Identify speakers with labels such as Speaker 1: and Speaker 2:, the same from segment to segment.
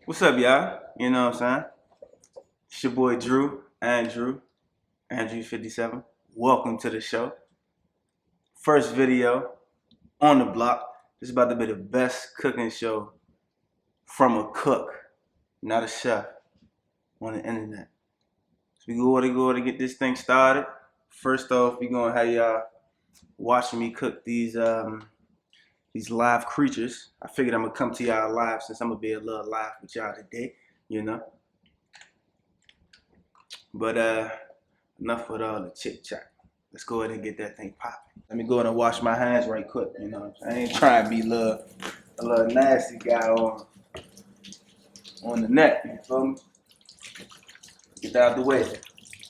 Speaker 1: What's up, y'all? You know what I'm saying? It's your boy Andrew57. Welcome to the show. First video on the block. This is about to be the best cooking show from a cook, not a chef, on the internet. So we go to get this thing started. First off, we gonna have y'all watching me cook these live creatures. I figured I'm gonna come to y'all live since I'm gonna be a little live with y'all today, you know. But enough with all the chit chat. Let's go ahead and get that thing popping. Let me go ahead and wash my hands right quick. You know, I ain't trying to be a little nasty guy on the net. You feel me? Get that out the way. As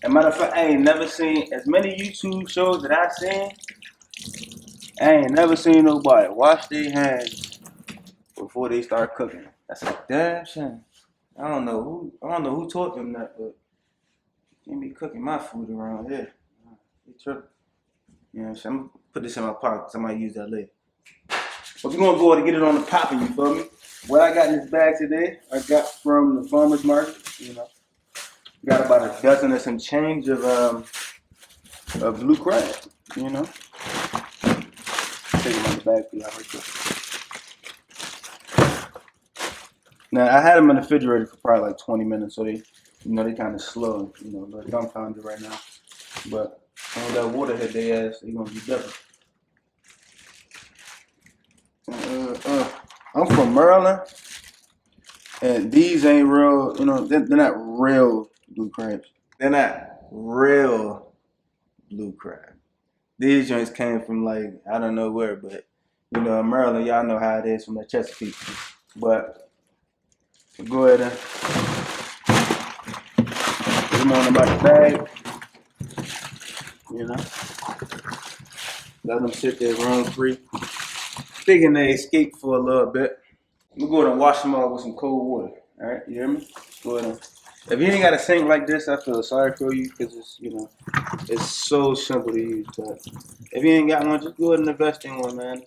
Speaker 1: a matter of fact, I ain't never seen as many YouTube shows that I've seen. I ain't never seen nobody wash their hands before they start cooking. That's a damn shame. I don't know who taught them that, but they be cooking my food around here. They tripping. You know what I'm saying? I'm gonna put this in my pocket because I might use that later. But we're gonna go ahead and get it on the popping, you feel me? What I got in this bag today, I got from the farmer's market, you know. Got about a dozen and some change of blue crab, you know. Take them on the bag for y'all right quick. Now I had them in the refrigerator for probably like 20 minutes, so they kind of slow, you know, they're dumbfounded right now. But when that water hit their ass, they're gonna be different. I'm from Maryland, and these ain't real, you know, they're not real blue crabs. They're not real blue crab. These joints came from like, I don't know where, but you know, in Maryland, y'all know how it is from the Chesapeake. But go ahead and put them on about the bag, you know. Let them sit there room free. Thinking they escaped for a little bit. I'm gonna go ahead and wash them off with some cold water. All right, you hear me? Go ahead and. If you ain't got a sink like this, I feel sorry for you because it's, you know, it's so simple to use. But if you ain't got one, just go ahead and invest in one, man.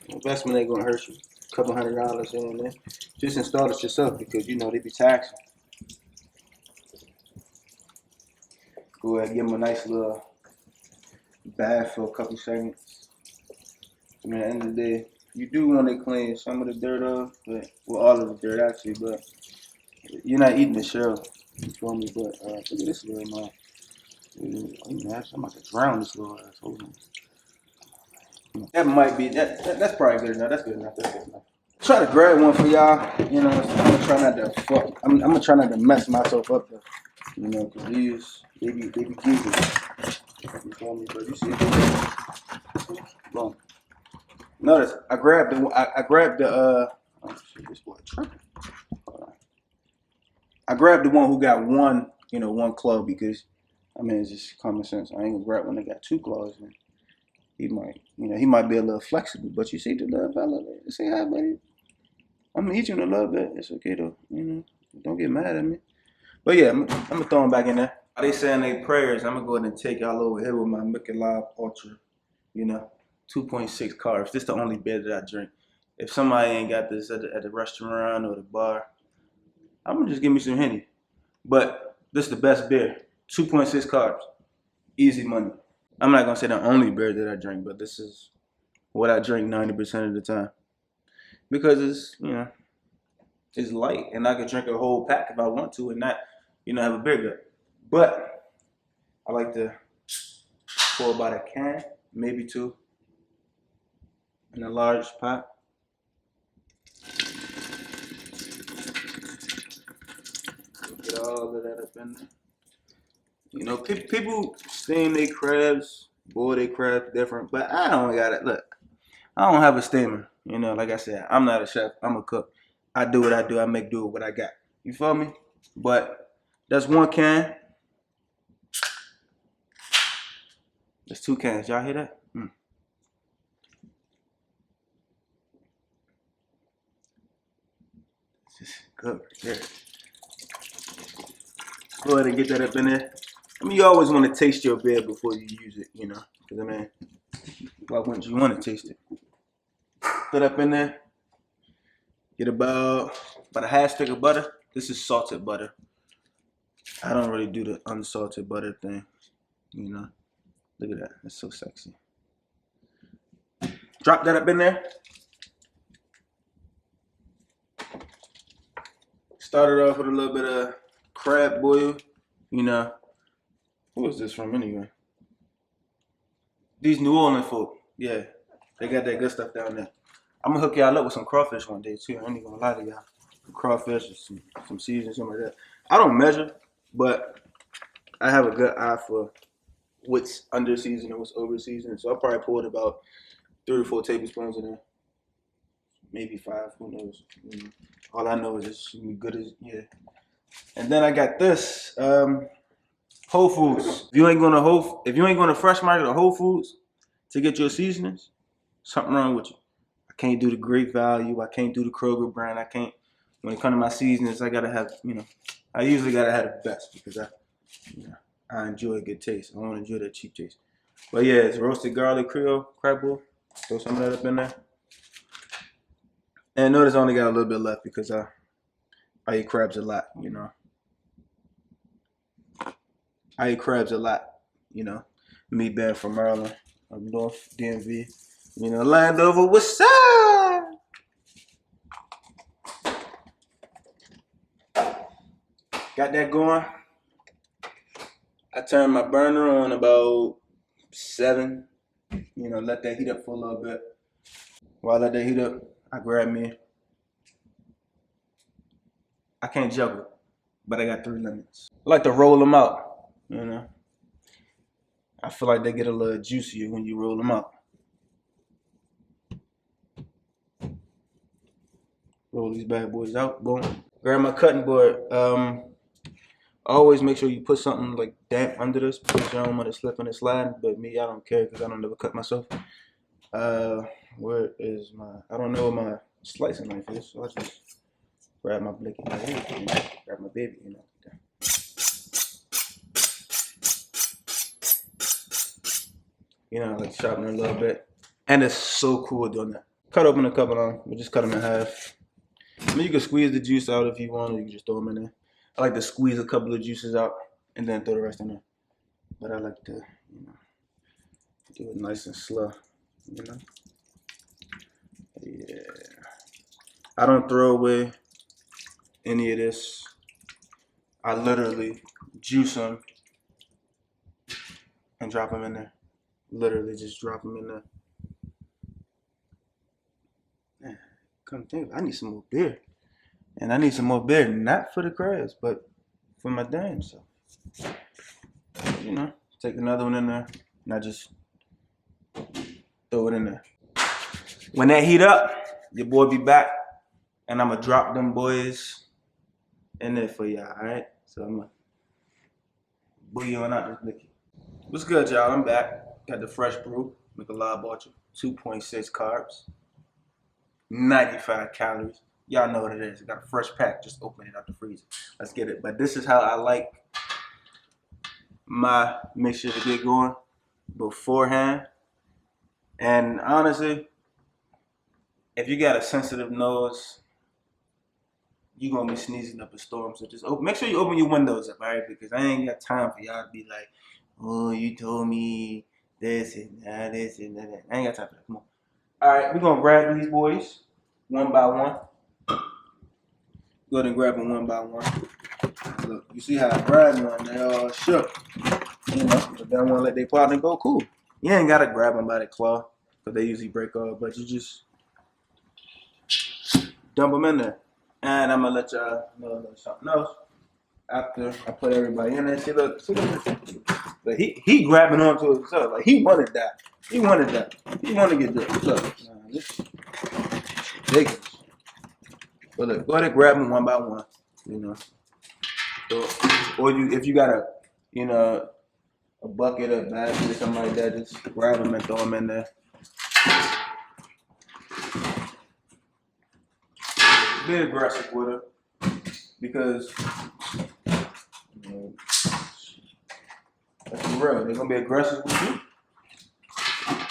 Speaker 1: Investment ain't gonna hurt you. A couple $100 here and there. Just install it yourself because you know they be taxing. Go ahead and give them a nice little bath for a couple seconds. I mean, at the end of the day, you do want to clean some of the dirt off, but well, all of the dirt actually, but you're not eating the shell. You feel me? But look at this little man. I'm about to drown this little ass. Hold on. That might be that's probably good enough. That's good enough. That's good enough. Try to grab one for y'all. You know, I'm gonna try not to fuck. I'm gonna try not to mess myself up though. You know, cause these they be goofy. You feel me? But you see, boom. Notice I grabbed the oh shit, this boy tripping. I grabbed the one who got one, you know, one claw because I mean it's just common sense. I ain't gonna grab one that got two claws. And he might, you know, he might be a little flexible. But you see the little fella there. Say hi, buddy. I'm gonna eat you in a little bit. It's okay though. You know, don't get mad at me. But yeah, I'm gonna throw them back in there. While they saying their prayers, I'm gonna go ahead and take y'all over here with my Michelob Ultra. You know, 2.6 carbs. This is the only beer that I drink. If somebody ain't got this at the restaurant or the bar, I'm gonna just give me some Henny. But this is the best beer. 2.6 carbs. Easy money. I'm not gonna say the only beer that I drink, but this is what I drink 90% of the time. Because it's, you know, it's light and I could drink a whole pack if I want to and not, you know, have a beer gut. But I like to pour about a can, maybe two, in a large pot. Get all of that up in there. You know, people steam their crabs, boil their crabs different, but I don't got it. Look, I don't have a steamer. You know, like I said, I'm not a chef. I'm a cook. I do what I do. I make do with what I got. You feel me? But that's one can. There's two cans. Y'all hear that? This is good. Yeah. Go ahead and get that up in there. I mean, you always want to taste your beer before you use it, you know. Because, I mean, why wouldn't you want to taste it? Put up in there. Get about But a half stick of butter. This is salted butter. I don't really do the unsalted butter thing. You know. Look at that. It's so sexy. Drop that up in there. Started off with a little bit of crab boil. You know. Who is this from anyway? These New Orleans folk. Yeah. They got that good stuff down there. I'm gonna hook y'all up with some crawfish one day too. I ain't gonna lie to y'all. Crawfish, some seasoning, something like that. I don't measure, but I have a good eye for what's under seasoned and what's over seasoned. So I probably poured about 3 or 4 tablespoons in there. Maybe 5, who knows? All I know is it's good as And then I got this. Whole Foods. If you ain't going to Fresh Market or Whole Foods to get your seasonings, something wrong with you. I can't do the Great Value. I can't do the Kroger brand. I can't. When it comes to my seasonings, I gotta have, I usually gotta have the best because I enjoy a good taste. I don't enjoy that cheap taste. But yeah, it's roasted garlic Creole crab boil. Throw some of that up in there. And notice I only got a little bit left because I eat crabs a lot, I eat crabs a lot, Me being from Maryland, up north, DMV, Landover, what's up? Got that going. I turned my burner on about 7. Let that heat up for a little bit. While I let that heat up, I grab me. I can't juggle, but I got 3 lemons. I like to roll them out, I feel like they get a little juicier when you roll them out. Roll these bad boys out, boom. Grab my cutting board. Always make sure you put something like damp under this because you don't want it slipping and sliding. But me, I don't care because I don't never cut myself. Where is I don't know where my slicing knife is, so I just grab my blicky, grab my baby, I like sharpening a little bit. And it's so cool doing that. Cut open a couple of them. We just cut them in half. You can squeeze the juice out if you want, or you can just throw them in there. I like to squeeze a couple of juices out and then throw the rest in there. But I like to, do it nice and slow, Yeah. I don't throw away any of this. I literally juice them and drop them in there. Literally just drop them in there. Man, come think, I need some more beer. And I need some more beer, not for the crabs, but for my damn self. Take another one in there, and I just throw it in there. When that heat up, your boy be back, and I'm going to drop them boys in there for y'all, all right? So I'm going to bouillon out this liquid. What's good, y'all? I'm back. Got the fresh brew, Michelob Ultra, 2.6 carbs, 95 calories. Y'all know what it is. I got a fresh pack. Just open it out the freezer. Let's get it. But this is how I like my mixture to get going beforehand. And honestly, if you got a sensitive nose, you're going to be sneezing up a storm. So just make sure you open your windows up, all right? Because I ain't got time for y'all to be like, oh, you told me this and that, this and that. I ain't got time for that. Come on. All right, we're going to grab these boys one by one. Go ahead and grab them one by one. Look, you see how I grab one, they all shook. But they don't want to let their partner go, cool. You ain't got to grab them by the claw, because they usually break off, but you just dump them in there. And I'm going to let y'all know something else. After I put everybody in there, see, look. Like he grabbing onto himself. Like he wanted that. He wanted that. He wanted to get this. Look, this is ridiculous. But look, go ahead and grab them one by one. So, or if you got a bucket or basket or something like that, just grab them and throw them in there. Be aggressive with her because that's real. They're gonna be aggressive with you.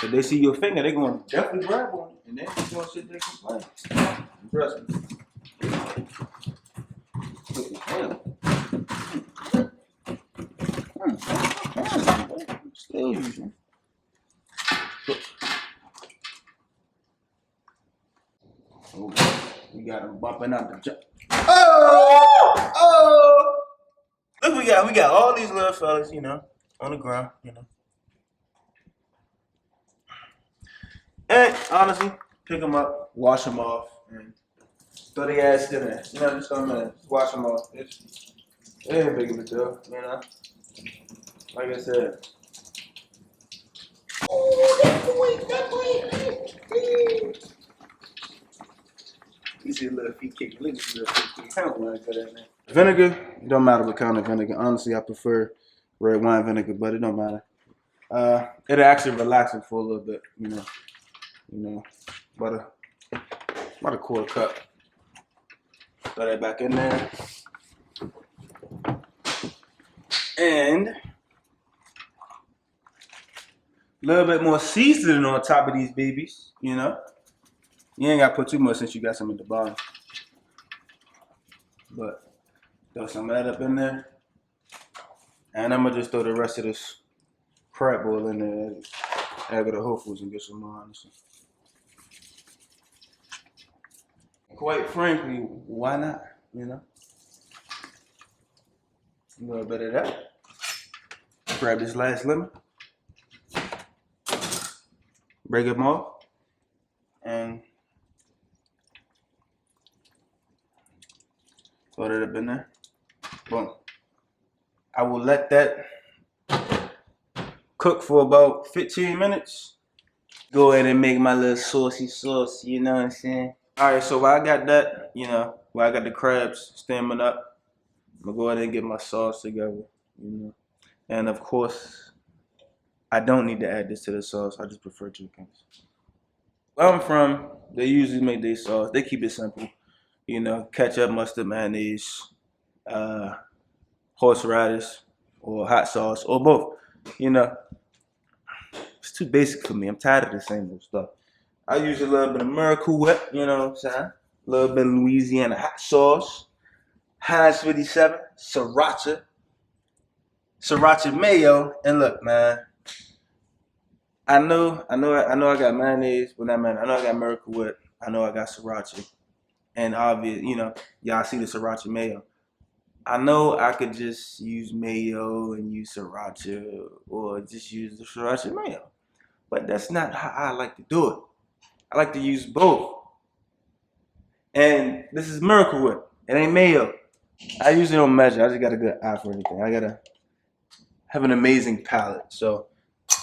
Speaker 1: If they see your finger, they're gonna definitely grab on it, and then they're gonna sit there and complain. Trust me. Still using. We got him bumping up the jump. Oh! Oh! Look, we got all these little fellas, you know, on the ground, you know. And honestly, pick them up, wash them off, and throw the ass in there. You know, just a minute, wash them off. It ain't big of a deal, you know. Like I said. Oh, that boy. You see a little feet kicking. Look at this little feet kicking. I don't want to go that man. Vinegar, it don't matter what kind of vinegar. Honestly, I prefer red wine vinegar, but it don't matter. It'll actually relax it for a little bit, you know. About a quarter cup. Throw that back in there. And a little bit more seasoning on top of these babies, you know. You ain't got to put too much since you got some at the bottom. But throw some of that up in there. And I'm going to just throw the rest of this crab boil in there. I go to Whole Foods and get some more, honestly. Quite frankly, why not, you know? A little bit of that. Grab this last lemon. Break them off. And throw that up in there. Boom. I will let that cook for about 15 minutes. Go ahead and make my little saucy sauce, you know what I'm saying? Alright, so while I got that, you know, while I got the crabs steaming up, I'm gonna go ahead and get my sauce together, you know. And of course, I don't need to add this to the sauce, I just prefer chickens. Where I'm from, they usually make their sauce, they keep it simple. You know, ketchup, mustard, mayonnaise, horseradish, or hot sauce, or both. You know, it's too basic for me. I'm tired of the same old stuff. I use a little bit of Miracle Whip, you know what I'm saying? A little bit of Louisiana hot sauce, Heinz 57, sriracha mayo, and look, man. I know I got mayonnaise, but not mayonnaise. I know I got Miracle Whip. I know I got sriracha, and obvious, you know, y'all see the sriracha mayo. I know I could just use mayo and use sriracha, or just use the sriracha mayo, but that's not how I like to do it. I like to use both. And this is Miracle Whip. It ain't mayo. I usually don't measure. I just got a good eye for anything. I gotta have an amazing palate. So,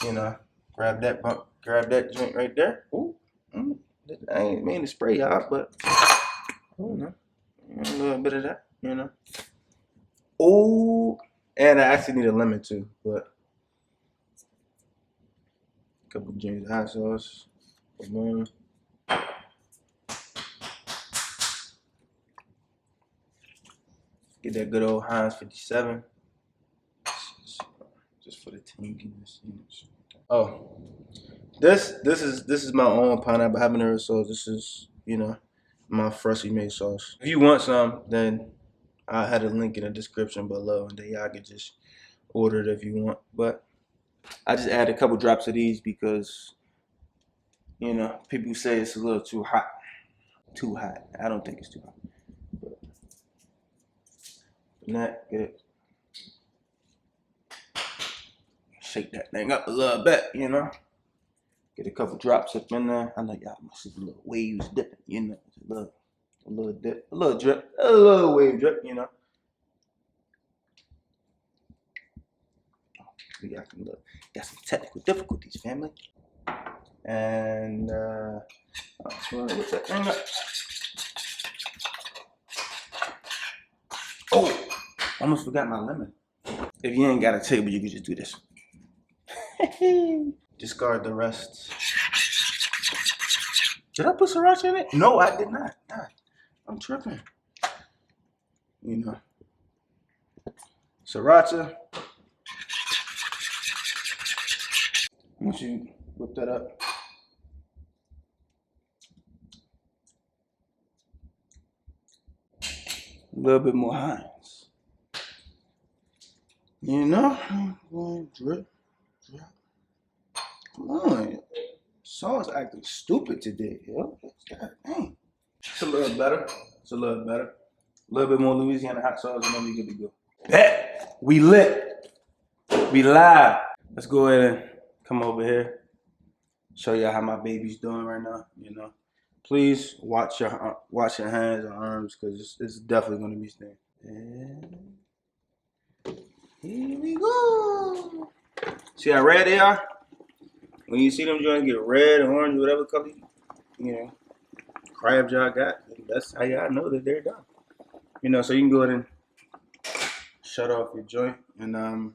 Speaker 1: you know, grab that joint right there. Ooh, I ain't mean to spray y'all, but I don't know. A little bit of that, you know. Oh, and I actually need a lemon too, but a couple of James hot sauce. Boom. Get that good old Heinz 57. Just for the tanginess. Oh, this is my own pineapple habanero sauce. This is, you know, my freshly made sauce. If you want some, then I had a link in the description below, and then y'all can just order it if you want. But I just add a couple drops of these because, you know, people say it's a little too hot. Too hot. I don't think it's too hot. But that, get it. Shake that thing up a little bit, you know. Get a couple drops up in there. I know y'all must see the little waves dipping, you know. A little dip, a little drip, a little wave drip, you know. We got some technical difficulties, family. And what's that thing up? Oh, almost forgot my lemon. If you ain't got a table, you can just do this. Discard the rest. Did I put sriracha in it? No, I did not. Nah, I'm tripping. You know, sriracha. Once you whip that up, little bit more Heinz. You know? Drip, drip. Come on. Sauce acting stupid today, yo. God dang. It's a little better. It's a little better. A little bit more Louisiana hot sauce and then we good to go. Bet. We lit. We live. Let's go ahead and come over here. Show y'all how my baby's doing right now, you know. Please watch your hands and arms because it's definitely gonna be staying. And here we go. See how red they are? When you see them joints get red or orange, whatever color, you know, crabs y'all got, that's how y'all know that they're done. You know, so you can go ahead and shut off your joint and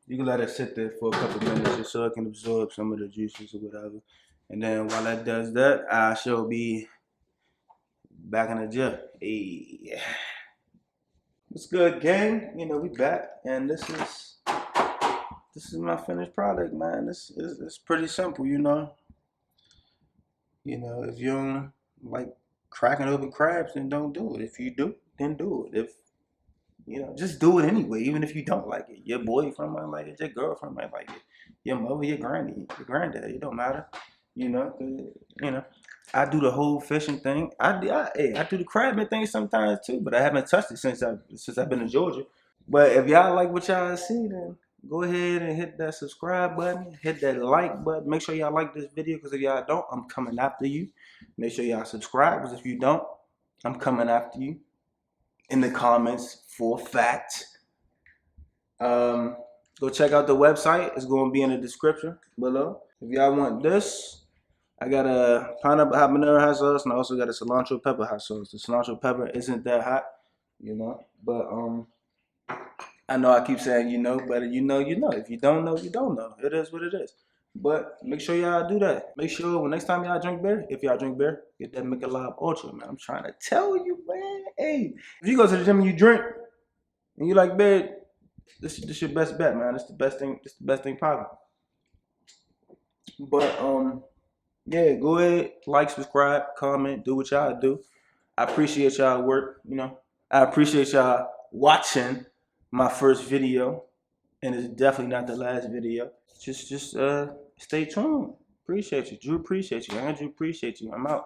Speaker 1: you can let it sit there for a couple minutes just so it can absorb some of the juices or whatever. And then while that does that, I shall be back in the gym. Hey. What's good, gang? You know, we back, and this is my finished product, man. It's pretty simple, you know. You know, if you don't like cracking open crabs, then don't do it. If you do, then do it. If you know, just do it anyway, even if you don't like it. Your boyfriend might like it, your girlfriend might like it, your mother, your granny, your granddad. It don't matter, you know. You know, I do the whole fishing thing. I do the crabbing thing sometimes too, but I haven't touched it since I've been in Georgia. But if y'all like what y'all see, then go ahead and hit that subscribe button, hit that like button. Make sure y'all like this video because if y'all don't, I'm coming after you. Make sure y'all subscribe because if you don't, I'm coming after you. In the comments for fact. Go check out the website. It's going to be in the description below. If y'all want this, I got a pineapple habanero hot sauce and I also got a cilantro pepper hot sauce. The cilantro pepper isn't that hot, you know, but I know I keep saying you know, but you know. If you don't know, you don't know. It is what it is. But make sure y'all do that. Make sure when next time y'all drink beer, if y'all drink beer, get that Michelob Ultra, man. I'm trying to tell you, man. Hey, if you go to the gym and you drink and you like beer, this your best bet, man. It's the best thing. It's the best thing possible. But yeah, go ahead, like, subscribe, comment, do what y'all do. I appreciate y'all work. You know, I appreciate y'all watching my first video, and it's definitely not the last video. Just stay tuned. Appreciate you. Drew appreciate you. Andrew appreciate you. I'm out.